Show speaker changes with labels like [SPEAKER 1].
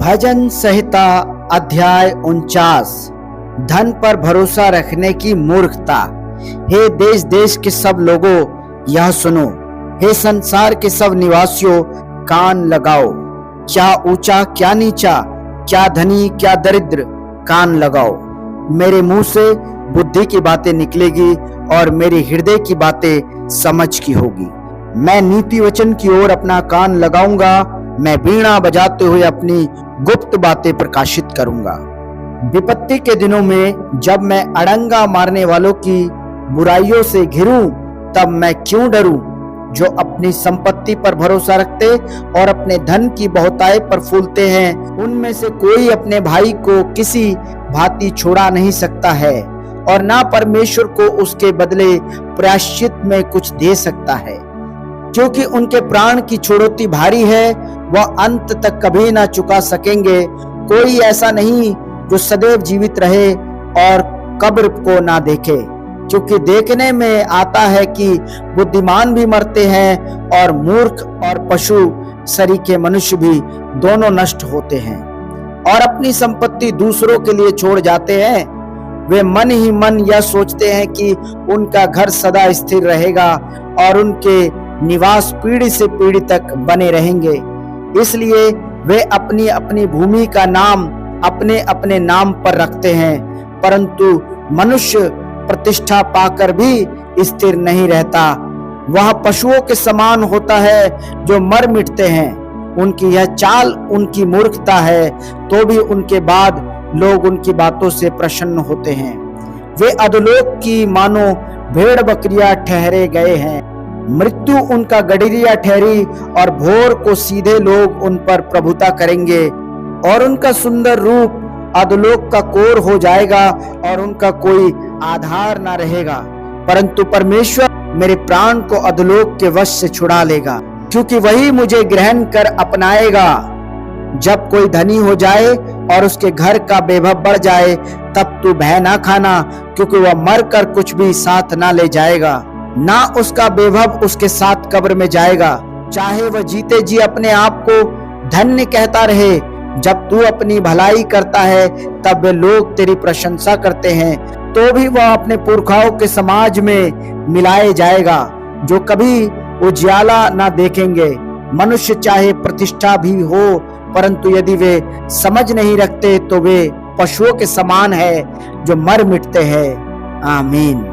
[SPEAKER 1] भजन संहिता अध्याय 49। धन पर भरोसा रखने की मूर्खता। हे देश देश के सब लोगों, यह सुनो। हे संसार के सब निवासियों, कान लगाओ। क्या ऊंचा क्या नीचा, क्या धनी क्या दरिद्र, कान लगाओ। मेरे मुंह से बुद्धि की बातें निकलेगी और मेरे हृदय की बातें समझ की होगी। मैं नीति वचन की ओर अपना कान लगाऊंगा। मैं वीणा बजाते हुए अपनी गुप्त बातें प्रकाशित करूंगा। विपत्ति के दिनों में जब मैं अड़ंगा मारने वालों की बुराइयों से घिरूं, तब मैं क्यों डरूं? जो अपनी संपत्ति पर भरोसा रखते और अपने धन की बहुताई पर फूलते हैं, उनमें से कोई अपने भाई को किसी भांति छुड़ा नहीं सकता है और ना परमेश्वर को उसके बदले प्रायश्चित में कुछ दे सकता है। क्योंकि उनके प्राण की छुड़ौती भारी है, वह अंत तक कभी ना चुका सकेंगे। कोई ऐसा नहीं जो सदैव जीवित रहे और कब्र को ना देखे। क्योंकि देखने में आता है कि बुद्धिमान भी मरते हैं और मूर्ख और पशु सरीखे मनुष्य भी दोनों नष्ट होते हैं और अपनी संपत्ति दूसरों के लिए छोड़ जाते हैं। वे मन ही मन यह सोचते हैं कि उनका घर सदा स्थिर रहेगा और उनके निवास पीढ़ी से पीढ़ी तक बने रहेंगे। इसलिए वे अपनी अपनी भूमि का नाम अपने अपने नाम पर रखते हैं, परंतु मनुष्य प्रतिष्ठा पाकर भी स्थिर नहीं रहता। वह पशुओं के समान होता है जो मर मिटते हैं। उनकी यह चाल उनकी मूर्खता है, तो भी उनके बाद लोग उनकी बातों से प्रसन्न होते हैं। वे अधोलोक की मानो भेड़ बकरियां ठहरे गए हैं। मृत्यु उनका गडरिया ठहरी और भोर को सीधे लोग उन पर प्रभुता करेंगे और उनका सुंदर रूप अधोलोक का कोर हो जाएगा और उनका कोई आधार ना रहेगा। परंतु परमेश्वर मेरे प्राण को अधोलोक के वश से छुड़ा लेगा, क्योंकि वही मुझे ग्रहण कर अपनाएगा। जब कोई धनी हो जाए और उसके घर का वैभव बढ़ जाए, तब तू भय ना खाना, क्योंकि वह मर कर कुछ भी साथ ना ले जाएगा, ना उसका वैभव उसके साथ कब्र में जाएगा। चाहे वह जीते जी अपने आप को धन्य कहता रहे, जब तू अपनी भलाई करता है तब वे लोग तेरी प्रशंसा करते हैं, तो भी वह अपने पुरखाओं के समाज में मिलाए जाएगा जो कभी उजियाला ना देखेंगे। मनुष्य चाहे प्रतिष्ठा भी हो, परंतु यदि वे समझ नहीं रखते तो वे पशुओं के समान है जो मर मिटते हैं। आमीन।